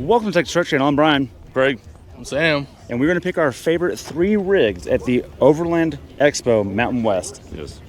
Welcome to Texas Truck Channel. I'm Bryan. Greg. I'm Sam. And we're going to pick our favorite 3 rigs at the Overland EXPO Mountain West. Yes.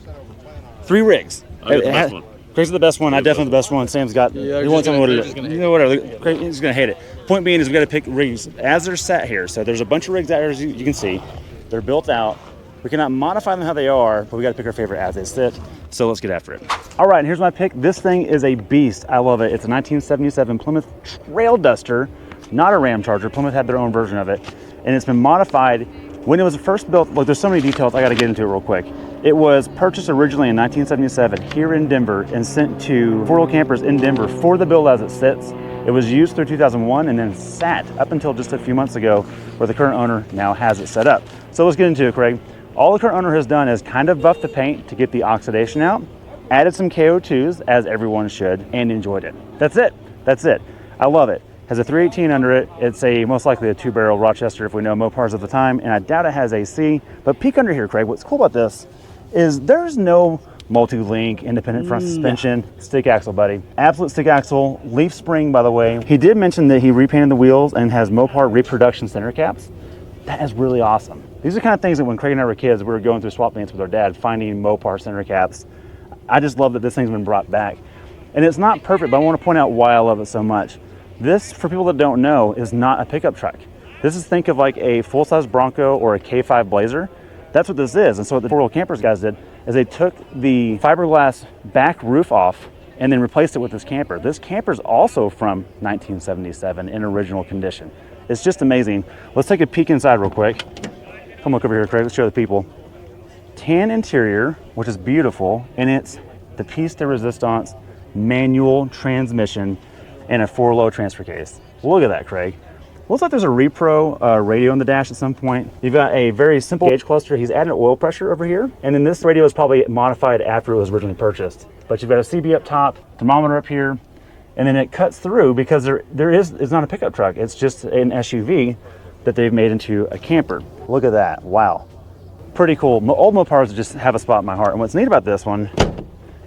3 rigs. I got the best one. Craig's the best one. I definitely the best one. Sam's got. Yeah, he wants something with it. You know, whatever. He's going to hate it. Point being is we got to pick rigs as they're sat here. So there's a bunch of rigs out here, as you can see. They're built out. We cannot modify them how they are, but we got to pick our favorite as they sit. So let's get after it. All right, and here's my pick. This thing is a beast. I love it. It's a 1977 Plymouth Trail Duster, not a Ram Charger. Plymouth had their own version of it, and it's been modified. When it was first built, look, there's so many details. I got to get into it real quick. It was purchased originally in 1977 here in Denver and sent to 4-wheel campers in Denver for the build as it sits. It was used through 2001 and then sat up until just a few months ago, where the current owner now has it set up. So let's get into it, Craig. All the current owner has done is kind of buff the paint to get the oxidation out, added some KO2s, as everyone should, and enjoyed it. That's it. That's it. I love it. Has a 318 under it. It's most likely a 2-barrel Rochester if we know Mopars at the time, and I doubt it has AC. But peek under here, Craig. What's cool about this is there's no multi-link, independent front suspension, stick axle, buddy. Absolute stick axle, leaf spring, by the way. He did mention that he repainted the wheels and has Mopar reproduction center caps. That is really awesome. These are kind of things that when Craig and I were kids, we were going through swap meets with our dad, finding Mopar center caps. I just love that this thing's been brought back. And it's not perfect, but I want to point out why I love it so much. This, for people that don't know, is not a pickup truck. This is, think of like a full-size Bronco or a K5 Blazer. That's what this is. And so what the 4-wheel campers guys did is they took the fiberglass back roof off and then replaced it with this camper. This camper is also from 1977 in original condition. It's just amazing. Let's take a peek inside real quick. Come look over here, Craig. Let's show the people. Tan interior, which is beautiful, and it's the piece de resistance manual transmission and a 4-low transfer case. Look at that, Craig. Looks like there's a repro radio in the dash at some point. You've got a very simple gauge cluster. He's added oil pressure over here, and then this radio is probably modified after it was originally purchased. But you've got a CB up top, thermometer up here, and then it cuts through because it's not a pickup truck. It's just an SUV that they've made into a camper. Look at that, wow. Pretty cool. Old Mopars just have a spot in my heart. And what's neat about this one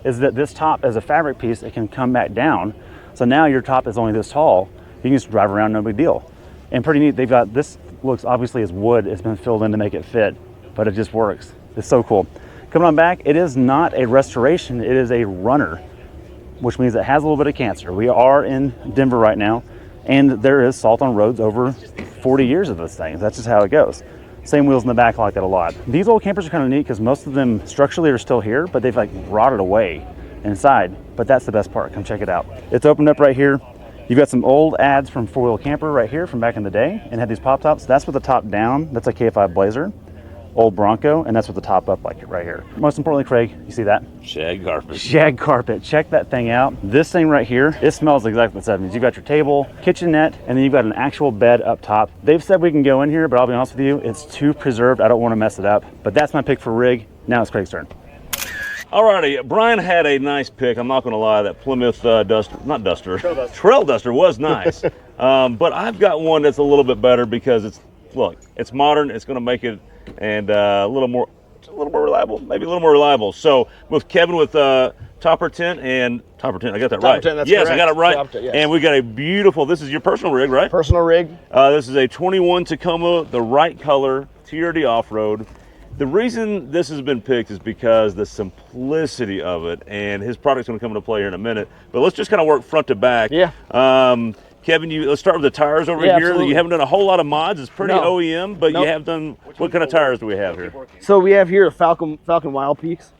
is that this top is a fabric piece that can come back down. So now your top is only this tall. You can just drive around, no big deal. And pretty neat, they've got, this looks obviously as wood. It's been filled in to make it fit, but it just works. It's so cool. Coming on back, it is not a restoration, it is a runner, which means it has a little bit of cancer. We are in Denver right now, and there is salt on roads over 40 years of this thing. That's just how it goes. Same wheels in the back, I like that a lot. These old campers are kind of neat because most of them structurally are still here, but they've like rotted away inside. But that's the best part. Come check it out. It's opened up right here. You've got some old ads from 4-wheel camper right here from back in the day, and had these pop tops. That's with the top down. That's a K5 Blazer, old Bronco, and that's with the top up like right here. Most importantly, Craig, you see that? Shag carpet. Shag carpet. Check that thing out. This thing right here, it smells exactly the 70s. You've got your table, kitchenette, and then you've got an actual bed up top. They've said we can go in here, but I'll be honest with you, it's too preserved. I don't want to mess it up. But that's my pick for rig. Now it's Craig's turn. Alrighty, Bryan had a nice pick. I'm not going to lie, that Plymouth Trail Duster was nice. But I've got one that's a little bit better because it's modern. It's going to make it and a little more reliable, maybe a little more reliable. So with Kevin with topper tent, I got that right. Tent, that's yes, correct. I got it right. Yes. And we got a beautiful. This is your personal rig, right? Personal rig. This is a 21 Tacoma, the right color, TRD off-road. The reason this has been picked is because the simplicity of it, and his product's going to come into play here in a minute. But let's just kind of work front to back. Yeah. Kevin, let's start with the tires over here. Absolutely. You haven't done a whole lot of mods. It's pretty No. OEM, but Nope. you have done. What kind of tires do we have here? So we have here a Falcon Wild Peaks,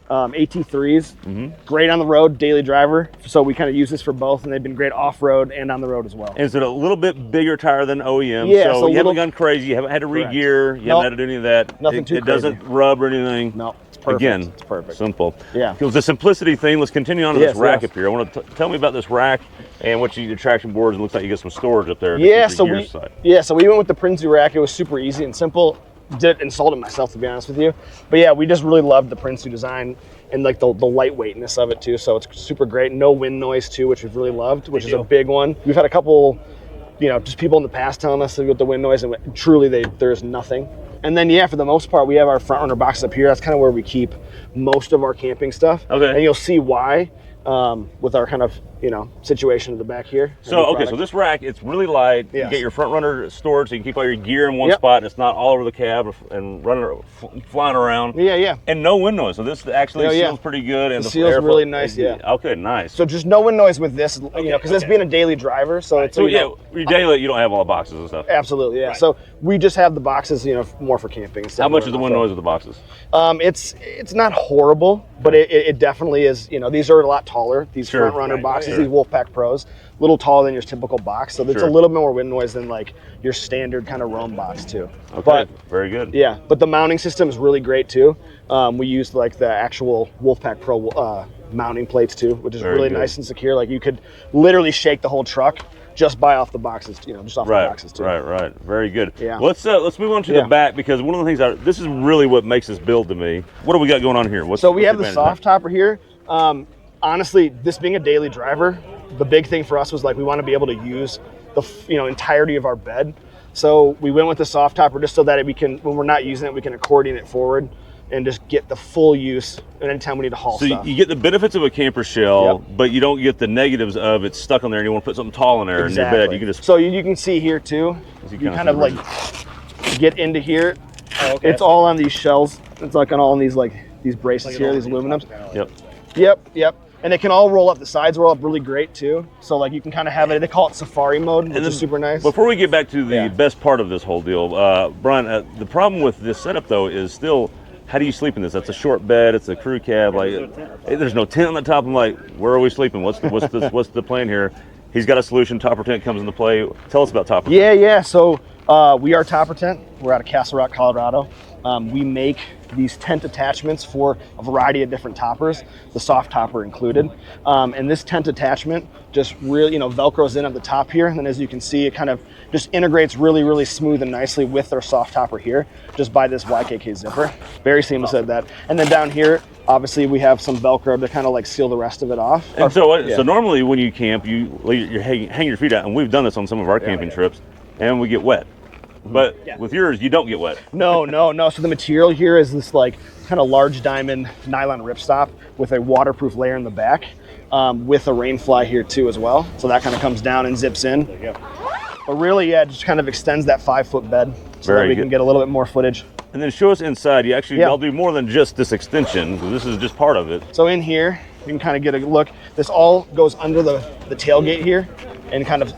AT3s. Great on the road, daily driver. So we kind of use this for both, and they've been great off-road and on the road as well. And is it a little bit bigger tire than OEM? Yeah, so so you haven't gone crazy. You haven't had to re-gear. You haven't had to do any of that. Nothing too It doesn't crazy. rub or anything. No, it's perfect. Again, it's perfect. Simple. Yeah. Because the simplicity thing, let's continue on to Yes, this rack yes. up here. I want to tell me about this rack and what your traction boards. It looks like you get some storage up there. to Yeah, keep so your we gear side. went with the Prinsu rack. It was super easy and simple. Did installed it myself, to be honest with you. But yeah, we just really loved the Prinsu design and like the lightweightness of it too. So it's super great. No wind noise too, which we've really loved, which is a big one. We've had a couple, just people in the past telling us with the wind noise, and truly there's nothing. And then yeah, for the most part, we have our front runner box up here. That's kind of where we keep most of our camping stuff. Okay. And you'll see why with our kind of situation in the back here. So, okay, so this rack, it's really light. Yes. You get your front runner stored so you can keep all your gear in one Yep. spot and it's not all over the cab and flying around. Yeah. And no wind noise. So this actually seals pretty good. And the seal's airflow- really nice, yeah. Okay, nice. So just no wind noise with this, because it's being a daily driver. So it's, So yeah, your daily, you don't have all the boxes and stuff. Absolutely, yeah. So we just have the boxes, more for camping. How much is the wind noise with the boxes? It's not horrible, but it definitely is. These are a lot taller. These Sure. front runner boxes, Sure. these Wolfpack Pros, a little taller than your typical box. So it's Sure. a little bit more wind noise than like your standard kind of Roam box too. Okay, But very good. yeah, but the mounting system is really great too. We used like the actual Wolfpack Pro mounting plates too, which is Very really good. nice and secure. Like you could literally shake the whole truck just off the boxes, just off the boxes too. Right. Very good. Yeah. Let's move on to the back, because one of the things this is really what makes this build to me. What do we got going on here? So we have the advantage soft topper here. Honestly, this being a daily driver, the big thing for us was like we want to be able to use the entirety of our bed. So we went with the soft topper just so that we can, when we're not using it, we can accordion it forward and just get the full use anytime we need to haul So stuff. you get the benefits of a camper shell, but you don't get the negatives of it's stuck on there and you want to put something tall in there in your bed. You can just So you can see here too, you kind of like get into here. Oh, okay. It's all on these shells. It's like on all these these braces here, these aluminums. Yep. And it can all roll up. The sides roll up really great too. So like you can kind of have it. They call it safari mode, which is super nice. Before we get back to the best part of this whole deal, Bryan, the problem with this setup though is still, how do you sleep in this? That's a short bed. It's a crew cab. There's no tent on the top. I'm like, where are we sleeping? What's the plan here? He's got a solution. Topper tent comes into play. Tell us about Topper. Yeah. So we are Topper Tent. We're out of Castle Rock, Colorado. We make these tent attachments for a variety of different toppers, the soft topper included. And this tent attachment just really, Velcros in at the top here. And then as you can see, it kind of just integrates really, really smooth and nicely with our soft topper here, just by this YKK zipper. Very seamless at that. And then down here, obviously we have some Velcro to kind of like seal the rest of it off. And so normally when you camp, you hang your feet out, and we've done this on some of our camping trips, and we get wet. But with yours, you don't get wet. No. So the material here is this like kind of large diamond nylon ripstop with a waterproof layer in the back, with a rain fly here too as well. So that kind of comes down and zips in. There you go. But really, it just kind of extends that 5-foot bed so that we can get a little bit more footage. And then show us inside. Y'all do more than just this extension. This is just part of it. So in here, you can kind of get a look. This all goes under the tailgate here and kind of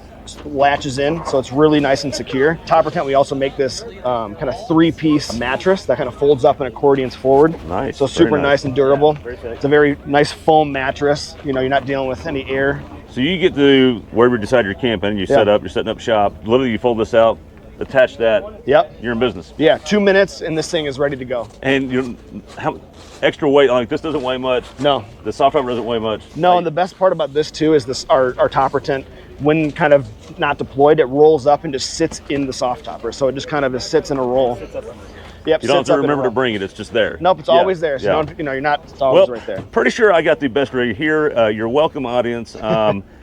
latches in, so it's really nice and secure. Topper Tent, we also make this kind of 3-piece mattress that kind of folds up and accordions forward. Nice. So super nice and durable. thick. It's a very nice foam mattress. You're not dealing with any air. So you get to wherever you decide you're camping, you set up, you're setting up shop. Literally, you fold this out, attach that. Yep. You're in business. Yeah, 2 minutes and this thing is ready to go. And how extra weight? Like this doesn't weigh much. No. The soft topper doesn't weigh much. No, and the best part about this too is this our Topper Tent, when kind of not deployed, it rolls up and just sits in the soft topper. So it just kind of just sits in a roll. Yep. You don't have to remember to bring it. It's just there. Nope, it's always there. So you're not. It's always right there. Pretty sure I got the best rig here. You're welcome, audience.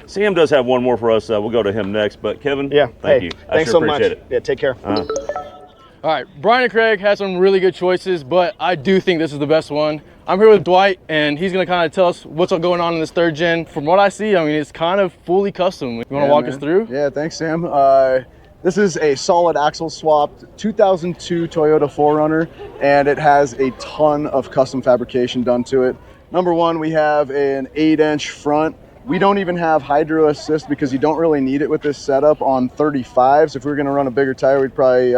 Sam does have one more for us. We'll go to him next. But Kevin, thank you. I Thanks sure so much. appreciate it. Yeah, take care. All right, Bryan and Craig had some really good choices, but I do think this is the best one. I'm here with Dwight, and he's gonna kind of tell us what's going on in this 3rd gen. From what I see, I mean, it's kind of fully custom. You wanna walk us through? Yeah, thanks, Sam. This is a solid axle swapped 2002 Toyota 4Runner, and it has a ton of custom fabrication done to it. Number one, we have an 8-inch front. We don't even have hydro assist because you don't really need it with this setup on 35s. If we were gonna run a bigger tire, we'd probably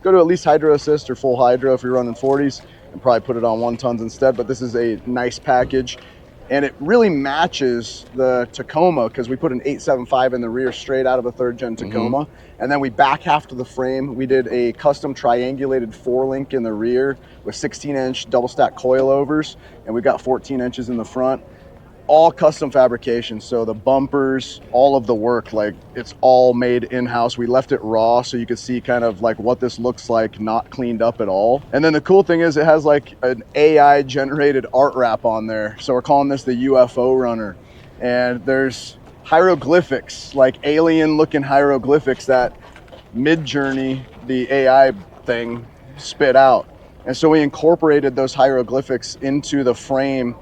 go to at least hydro assist or full hydro if you're running 40s, and probably put it on 1 tons instead. But this is a nice package, and it really matches the Tacoma because we put an 875 in the rear straight out of a 3rd gen Tacoma. And then we back half to the frame. We did a custom triangulated 4-link in the rear with 16-inch double stack coilovers, and we've got 14 inches in the front. All custom fabrication, so the bumpers, all of the work, like it's all made in-house. We left it raw so you could see kind of like what this looks like, not cleaned up at all. And then the cool thing is it has like an AI generated art wrap on there. So we're calling this the UFO runner. And there's hieroglyphics, like alien looking hieroglyphics that Mid-Journey, the AI thing, spit out. And so we incorporated those hieroglyphics into the frame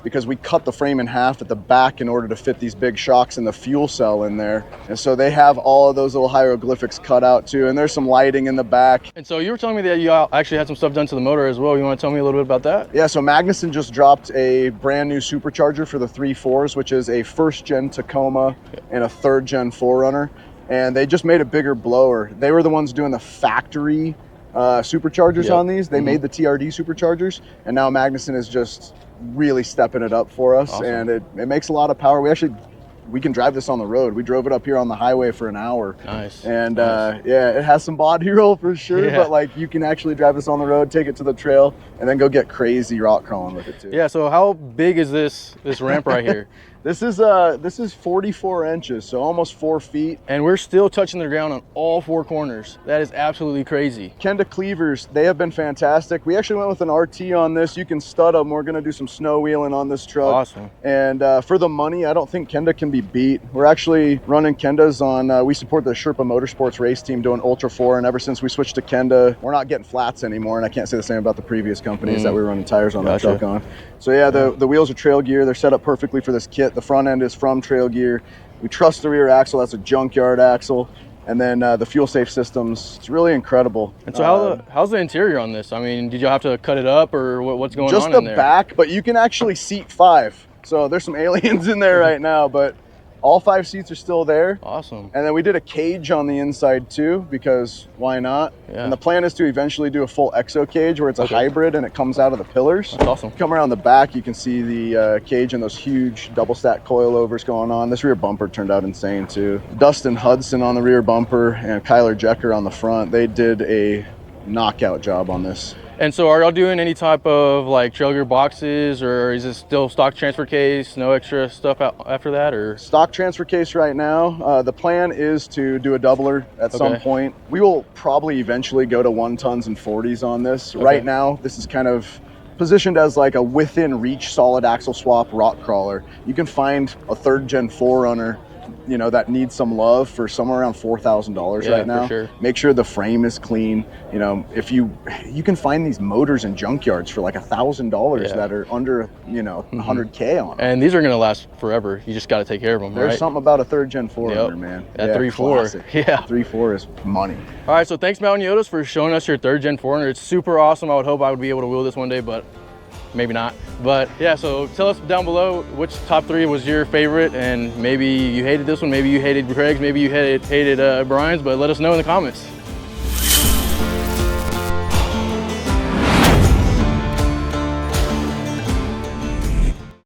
because we cut the frame in half at the back in order to fit these big shocks and the fuel cell in there. And so they have all of those little hieroglyphics cut out too, and there's some lighting in the back. And so you were telling me that you actually had some stuff done to the motor as well. You want to tell me a little bit about that? Yeah, so Magnuson just dropped a brand new supercharger for the 3.4s, which is a first gen Tacoma and a third gen 4Runner. And they just made a bigger blower. They were the ones doing the factory superchargers on these. They made the TRD superchargers, and now Magnuson is just really stepping it up for us. Awesome. And it makes a lot of power. We can drive this on the road. We drove it up here on the highway for an hour. Nice. And nice. Yeah, it has some body roll for sure, but like you can actually drive this on the road, take it to the trail, and then go get crazy rock crawling with it too. Yeah, so how big is this ramp right here? This is 44 inches, so almost 4 feet. And we're still touching the ground on all 4 corners. That is absolutely crazy. Kenda cleavers, they have been fantastic. We actually went with an RT on this. You can stud them. We're gonna do some snow wheeling on this truck. Awesome. And for the money, I don't think Kenda can be beat. We're actually running Kendas on, we support the Sherpa Motorsports race team doing Ultra 4, and ever since we switched to Kenda, we're not getting flats anymore, and I can't say the same about the previous companies that we were running tires on that truck on. So yeah, the wheels are trail gear. They're set up perfectly for this kit. The front end is from Trail Gear. We trust the rear axle. That's a junkyard axle. And then the fuel safe systems, it's really incredible. And so how's the interior on this? I mean, did you have to cut it up, or what's going on in there? Just the back, but you can actually seat 5. So there's some aliens in there right now, but all 5 seats are still there. Awesome. And then we did a cage on the inside too, because why not? Yeah. And the plan is to eventually do a full exo cage where it's a hybrid and it comes out of the pillars. That's awesome. Come around the back, you can see the cage and those huge double stack coilovers going on. This rear bumper turned out insane too. Dustin Hudson on the rear bumper and Kyler Jecker on the front. They did a knockout job on this. And so are y'all doing any type of like trail gear boxes, or is it still stock transfer case, no extra stuff after that, or? Stock transfer case right now. The plan is to do a doubler at some point. We will probably eventually go to 1 tons and 40s on this. Right now, this is kind of positioned as like a within reach solid axle swap rock crawler. You can find a 3rd gen 4Runner, you know, that needs some love for somewhere around $4,000 right now. For sure. Make sure the frame is clean. You know, if you can find these motors in junkyards for like $1,000 that are under, you know, 100K on them. And these are going to last forever. You just got to take care of them. There's something about a 3rd gen 4Runner, man. That 3.4. Yeah. 3.4 is money. All right, so thanks Mountain Yodas for showing us your 3rd gen 4Runner. It's super awesome. I would hope I would be able to wheel this one day, but maybe not. But yeah, so tell us down below which top 3 was your favorite, and maybe you hated this one, maybe you hated Craig's, maybe you hated Bryan's, but let us know in the comments.